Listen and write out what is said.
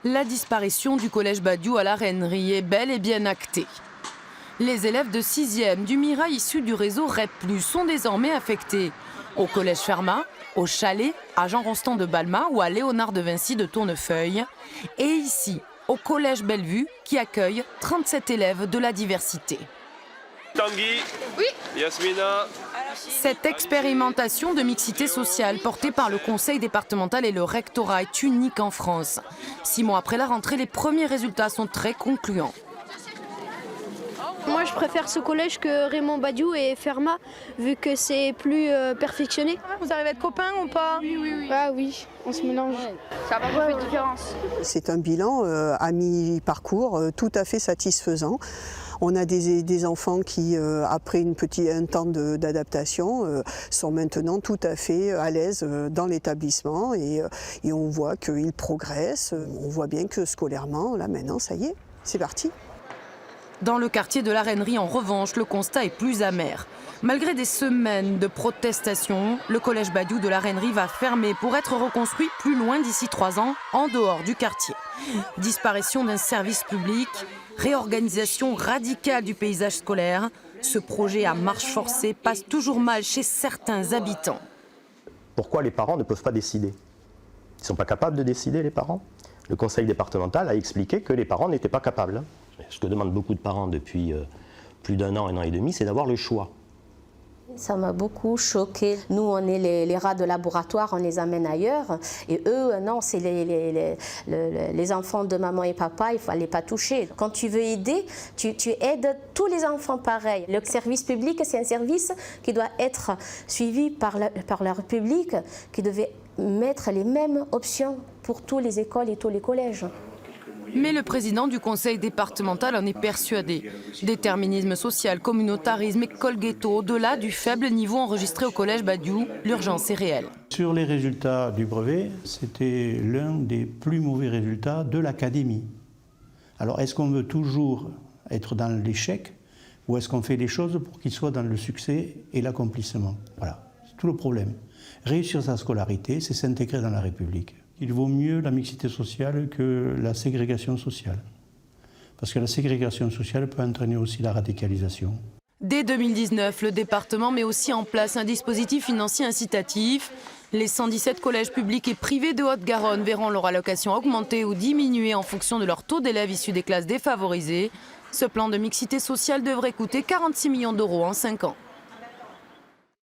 La disparition du collège Badiou à la Reinerie est bel et bien actée. Les élèves de 6e du Mirail issus du réseau REP+, sont désormais affectés au collège Fermat, au Chalet, à Jean Rostand de Balma ou à Léonard de Vinci de Tournefeuille. Et ici, au collège Bellevue, qui accueille 37 élèves de la diversité. Tanguy, oui. Yasmina. Cette expérimentation de mixité sociale portée par le conseil départemental et le rectorat est unique en France. 6 mois après la rentrée, les premiers résultats sont très concluants. Moi, je préfère ce collège que Raymond Badiou et Fermat, vu que c'est plus perfectionné. Vous arrivez à être copains ou pas? Oui. Ah oui, on se mélange. Ça va beaucoup de différence. C'est un bilan à mi-parcours tout à fait satisfaisant. On a des enfants qui, après un temps d'adaptation, sont maintenant tout à fait à l'aise dans l'établissement et on voit qu'ils progressent. On voit bien que scolairement, là maintenant, ça y est, c'est parti. Dans le quartier de la Reinerie, en revanche, le constat est plus amer. Malgré des semaines de protestations, le collège Badiou de la Reinerie va fermer pour être reconstruit plus loin d'ici 3 ans, en dehors du quartier. Disparition d'un service public, réorganisation radicale du paysage scolaire. Ce projet à marche forcée passe toujours mal chez certains habitants. Pourquoi les parents ne peuvent pas décider? Ils ne sont pas capables de décider, les parents? Le conseil départemental a expliqué que les parents n'étaient pas capables. Ce que demandent beaucoup de parents depuis plus d'1 an, 1 an et demi, c'est d'avoir le choix. Ça m'a beaucoup choqué. Nous, on est les rats de laboratoire, on les amène ailleurs. Et eux, non, c'est les enfants de maman et papa, il ne fallait pas toucher. Quand tu veux aider, tu aides tous les enfants pareil. Le service public, c'est un service qui doit être suivi par la République, qui devait mettre les mêmes options pour toutes les écoles et tous les collèges. Mais le président du conseil départemental en est persuadé. Déterminisme social, communautarisme, école ghetto, au-delà du faible niveau enregistré au collège Badiou, l'urgence est réelle. Sur les résultats du brevet, c'était l'un des plus mauvais résultats de l'académie. Alors est-ce qu'on veut toujours être dans l'échec ou est-ce qu'on fait les choses pour qu'il soit dans le succès et l'accomplissement? Voilà, c'est tout le problème. Réussir sa scolarité, c'est s'intégrer dans la République. Il vaut mieux la mixité sociale que la ségrégation sociale. Parce que la ségrégation sociale peut entraîner aussi la radicalisation. Dès 2019, le département met aussi en place un dispositif financier incitatif. Les 117 collèges publics et privés de Haute-Garonne verront leur allocation augmenter ou diminuer en fonction de leur taux d'élèves issus des classes défavorisées. Ce plan de mixité sociale devrait coûter 46 millions d'euros en 5 ans.